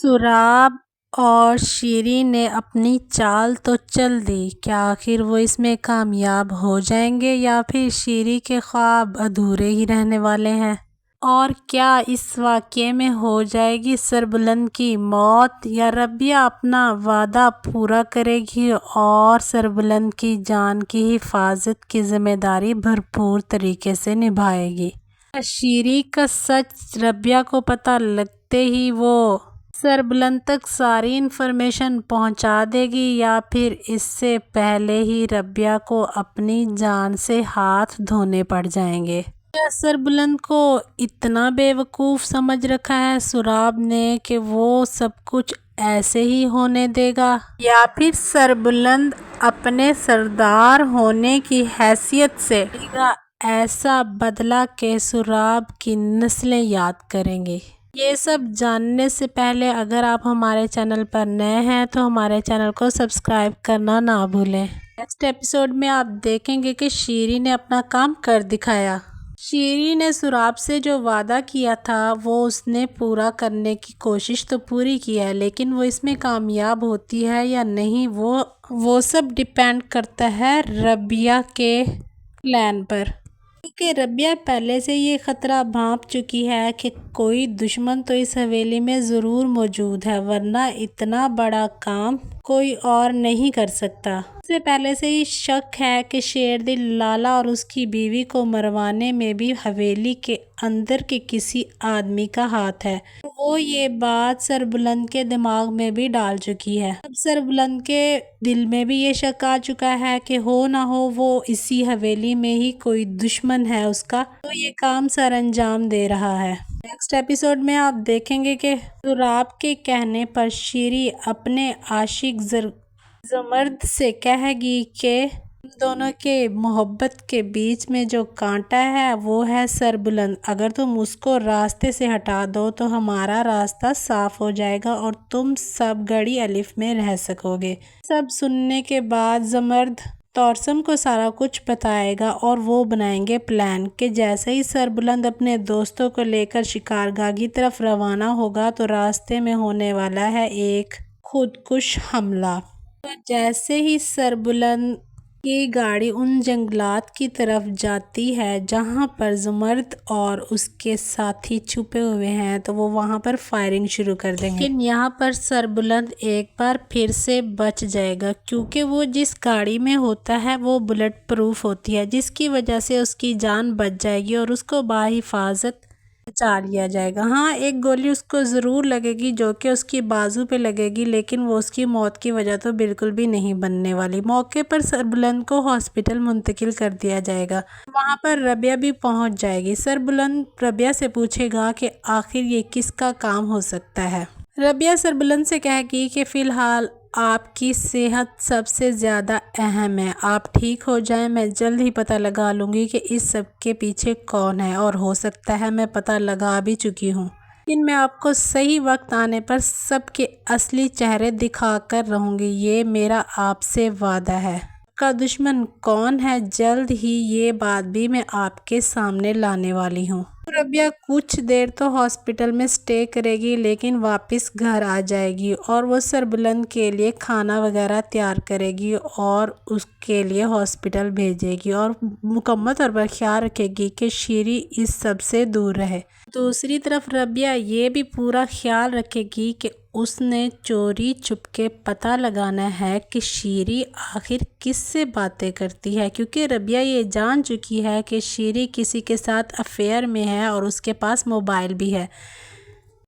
سراب اور شیری نے اپنی چال تو چل دی، کیا آخر وہ اس میں کامیاب ہو جائیں گے یا پھر شیری کے خواب ادھورے ہی رہنے والے ہیں؟ اور کیا اس واقعے میں ہو جائے گی سربلند کی موت یا ربیہ اپنا وعدہ پورا کرے گی اور سربلند کی جان کی حفاظت کی ذمہ داری بھرپور طریقے سے نبھائے گی؟ شیری کا سچ ربیہ کو پتہ لگتے ہی وہ سربلند تک ساری انفارمیشن پہنچا دے گی یا پھر اس سے پہلے ہی ربیہ کو اپنی جان سے ہاتھ دھونے پڑ جائیں گے؟ کیا سربلند کو اتنا بے وقوف سمجھ رکھا ہے سراب نے کہ وہ سب کچھ ایسے ہی ہونے دے گا، یا پھر سربلند اپنے سردار ہونے کی حیثیت سے ایسا بدلہ کہ سراب کی نسلیں یاد کریں گے؟ یہ سب جاننے سے پہلے اگر آپ ہمارے چینل پر نئے ہیں تو ہمارے چینل کو سبسکرائب کرنا نہ بھولیں۔ نیکسٹ ایپیسوڈ میں آپ دیکھیں گے کہ شیری نے اپنا کام کر دکھایا۔ شیری نے سراب سے جو وعدہ کیا تھا وہ اس نے پورا کرنے کی کوشش تو پوری کی ہے، لیکن وہ اس میں کامیاب ہوتی ہے یا نہیں وہ سب ڈیپینڈ کرتا ہے ربیہ کے پلان پر، کیونکہ ربیہ پہلے سے یہ خطرہ بھانپ چکی ہے کہ کوئی دشمن تو اس حویلی میں ضرور موجود ہے، ورنہ اتنا بڑا کام کوئی اور نہیں کر سکتا۔ اسے پہلے سے ہی شک ہے کہ شیردل لالا اور اس کی بیوی کو مروانے میں بھی حویلی کے اندر کے کسی آدمی کا ہاتھ ہے۔ وہ یہ بات سربلند کے دماغ میں بھی ڈال چکی ہے۔ اب سربلند کے دل میں بھی یہ شک آ چکا ہے کہ ہو نہ ہو وہ اسی حویلی میں ہی کوئی دشمن ہے اس کا، تو یہ کام سر انجام دے رہا ہے۔ نیکسٹ ایپیسوڈ میں آپ دیکھیں گے کہ سراب کے کہنے پر شیری اپنے عاشق زمرد سے کہے گی کہ ہم دونوں کے محبت کے بیچ میں جو کانٹا ہے وہ ہے سربلند، اگر تم اس کو راستے سے ہٹا دو تو ہمارا راستہ صاف ہو جائے گا اور تم سب گڑی الف میں رہ سکو گے۔ سب سننے کے بعد زمرد تورسم کو سارا کچھ بتائے گا اور وہ بنائیں گے پلان کہ جیسے ہی سربلند اپنے دوستوں کو لے کر شکارگاہ کی طرف روانہ ہوگا تو راستے میں ہونے والا ہے ایک خودکش حملہ۔ تو جیسے ہی سربلند کی گاڑی ان جنگلات کی طرف جاتی ہے جہاں پر زمرد اور اس کے ساتھی چھپے ہوئے ہیں تو وہ وہاں پر فائرنگ شروع کر دیں گے، لیکن یہاں پر سربلند ایک بار پھر سے بچ جائے گا کیونکہ وہ جس گاڑی میں ہوتا ہے وہ بلٹ پروف ہوتی ہے، جس کی وجہ سے اس کی جان بچ جائے گی اور اس کو بحفاظت بچا لیا جائے گا۔ ہاں، ایک گولی اس کو ضرور لگے گی جو کہ اس کی بازو پہ لگے گی، لیکن وہ اس کی موت کی وجہ تو بالکل بھی نہیں بننے والی۔ موقع پر سربلند کو ہاسپٹل منتقل کر دیا جائے گا، وہاں پر ربیہ بھی پہنچ جائے گی۔ سربلند ربیہ سے پوچھے گا کہ آخر یہ کس کا کام ہو سکتا ہے۔ ربیہ سربلند سے کہے گی کہ فی الحال آپ کی صحت سب سے زیادہ اہم ہے، آپ ٹھیک ہو جائیں، میں جلد ہی پتہ لگا لوں گی کہ اس سب کے پیچھے کون ہے، اور ہو سکتا ہے میں پتہ لگا بھی چکی ہوں، لیکن میں آپ کو صحیح وقت آنے پر سب کے اصلی چہرے دکھا کر رہوں گی، یہ میرا آپ سے وعدہ ہے۔ آپ کا دشمن کون ہے جلد ہی یہ بات بھی میں آپ کے سامنے لانے والی ہوں۔ ربیہ کچھ دیر تو ہاسپٹل میں سٹے کرے گی لیکن واپس گھر آ جائے گی اور وہ سربلند کے لیے کھانا وغیرہ تیار کرے گی اور اس کے لیے ہاسپٹل بھیجے گی اور مکمل طور پر خیال رکھے گی کہ شیری اس سب سے دور رہے۔ دوسری طرف ربیہ یہ بھی پورا خیال رکھے گی کہ اس نے چوری چھپکے پتہ لگانا ہے کہ شیری آخر کس سے باتیں کرتی ہے، کیونکہ ربیہ یہ جان چکی ہے کہ شیری کسی کے ساتھ افیئر میں ہے اور اس کے پاس موبائل بھی ہے،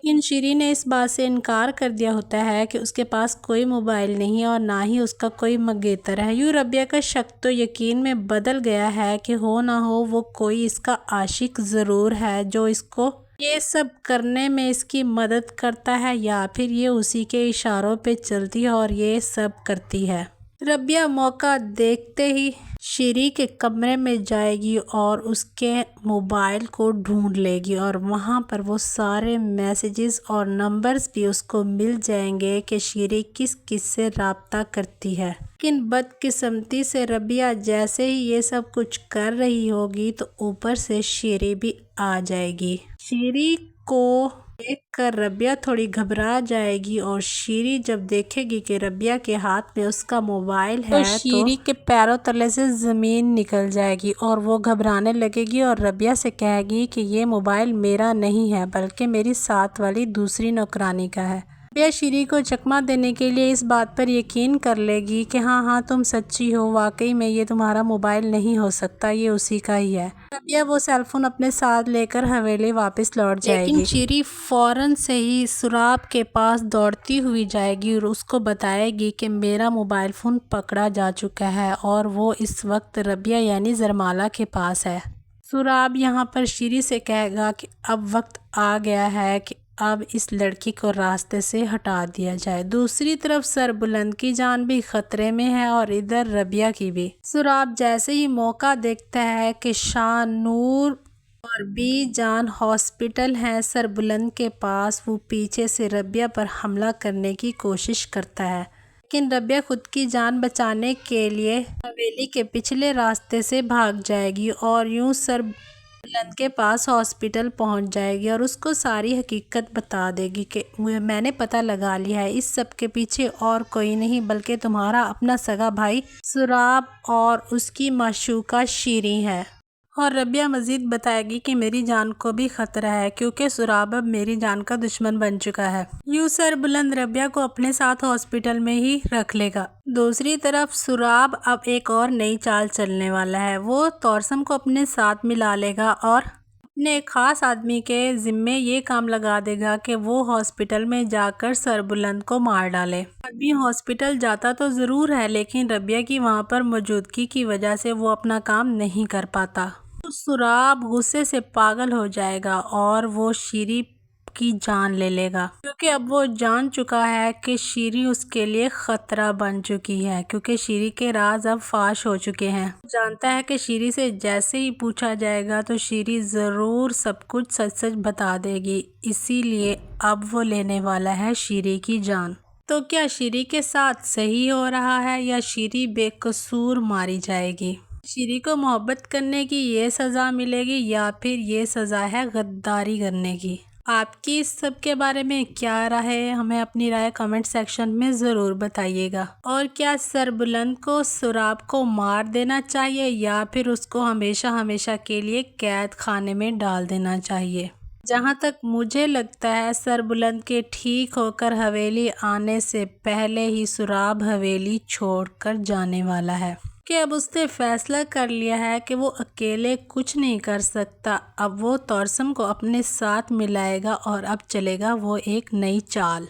لیکن شیری نے اس بات سے انکار کر دیا ہوتا ہے کہ اس کے پاس کوئی موبائل نہیں اور نہ ہی اس کا کوئی منگیتر ہے۔ یوں ربیہ کا شک تو یقین میں بدل گیا ہے کہ ہو نہ ہو وہ کوئی اس کا عاشق ضرور ہے جو اس کو یہ سب کرنے میں اس کی مدد کرتا ہے، یا پھر یہ اسی کے اشاروں پہ چلتی ہے اور یہ سب کرتی ہے۔ ربیہ موقع دیکھتے ہی شیری کے کمرے میں جائے گی اور اس کے موبائل کو ڈھونڈ لے گی اور وہاں پر وہ سارے میسیجز اور نمبرز بھی اس کو مل جائیں گے کہ شیری کس کس سے رابطہ کرتی ہے۔ لیکن بدقسمتی سے ربیہ جیسے ہی یہ سب کچھ کر رہی ہوگی تو اوپر سے شیری بھی آ جائے گی۔ شیری کو دیکھ کر ربیہ تھوڑی گھبرا جائے گی اور شیری جب دیکھے گی کہ ربیہ کے ہاتھ میں اس کا موبائل ہے تو شیری کے پیروں تلے سے زمین نکل جائے گی اور وہ گھبرانے لگے گی اور ربیہ سے کہے گی کہ یہ موبائل میرا نہیں ہے بلکہ میری ساتھ والی دوسری نوکرانی کا ہے۔ ربیہ شیری کو چکمہ دینے کے لیے اس بات پر یقین کر لے گی کہ ہاں تم سچی ہو، واقعی میں یہ تمہارا موبائل نہیں ہو سکتا، یہ اسی کا ہی ہے۔ ربیہ وہ سیل فون اپنے ساتھ لے کر حویلی واپس لوٹ جائے گی، لیکن شیری فوراً سے ہی سراب کے پاس دوڑتی ہوئی جائے گی اور اس کو بتائے گی کہ میرا موبائل فون پکڑا جا چکا ہے اور وہ اس وقت ربیہ یعنی زرمالہ کے پاس ہے۔ سراب یہاں پر شیری سے کہے گا کہ اب وقت آ گیا ہے کہ اب اس لڑکی کو راستے سے ہٹا دیا جائے۔ دوسری طرف سربلند کی جان بھی خطرے میں ہے اور ادھر ربیہ کی بھی۔ سراب جیسے ہی موقع دیکھتا ہے کہ شاہ نور اور بی جان ہاسپٹل ہیں سربلند کے پاس، وہ پیچھے سے ربیہ پر حملہ کرنے کی کوشش کرتا ہے، لیکن ربیہ خود کی جان بچانے کے لیے حویلی کے پچھلے راستے سے بھاگ جائے گی اور یوں سربلند کے پاس ہاسپٹل پہنچ جائے گی اور اس کو ساری حقیقت بتا دے گی کہ میں نے پتہ لگا لیا ہے، اس سب کے پیچھے اور کوئی نہیں بلکہ تمہارا اپنا سگا بھائی سراب اور اس کی معشوقہ شیری ہے۔ اور ربیہ مزید بتائے گی کہ میری جان کو بھی خطرہ ہے کیونکہ سراب اب میری جان کا دشمن بن چکا ہے۔ یوں سربلند ربیہ کو اپنے ساتھ ہاسپٹل میں ہی رکھ لے گا۔ دوسری طرف سراب اب ایک اور نئی چال چلنے والا ہے، وہ توسم کو اپنے ساتھ ملا لے گا اور اپنے ایک خاص آدمی کے ذمے یہ کام لگا دے گا کہ وہ ہاسپٹل میں جا کر سربلند کو مار ڈالے۔ آدمی ہاسپٹل جاتا تو ضرور ہے لیکن ربیہ کی وہاں پر موجودگی کی وجہ سے وہ اپنا کام نہیں کر پاتا۔ تو سراب غصے سے پاگل ہو جائے گا اور وہ شیری کی جان لے لے گا کیونکہ اب وہ جان چکا ہے کہ شیری اس کے لیے خطرہ بن چکی ہے، کیونکہ شیری کے راز اب فاش ہو چکے ہیں۔ جانتا ہے کہ شیری سے جیسے ہی پوچھا جائے گا تو شیری ضرور سب کچھ سچ سچ بتا دے گی، اسی لیے اب وہ لینے والا ہے شیری کی جان۔ تو کیا شیری کے ساتھ صحیح ہو رہا ہے یا شیری بے قصور ماری جائے گی؟ شیری کو محبت کرنے کی یہ سزا ملے گی یا پھر یہ سزا ہے غداری کرنے کی؟ آپ کی اس سب کے بارے میں کیا رائے ہے؟ ہمیں اپنی رائے کمنٹ سیکشن میں ضرور بتائیے گا۔ اور کیا سربلند کو سراب کو مار دینا چاہیے یا پھر اس کو ہمیشہ ہمیشہ کے لیے قید خانے میں ڈال دینا چاہیے؟ جہاں تک مجھے لگتا ہے سربلند کے ٹھیک ہو کر حویلی آنے سے پہلے ہی سراب حویلی چھوڑ کر جانے والا ہے کہ اب اس نے فیصلہ کر لیا ہے کہ وہ اکیلے کچھ نہیں کر سکتا، اب وہ توسم کو اپنے ساتھ ملائے گا اور اب چلے گا وہ ایک نئی چال۔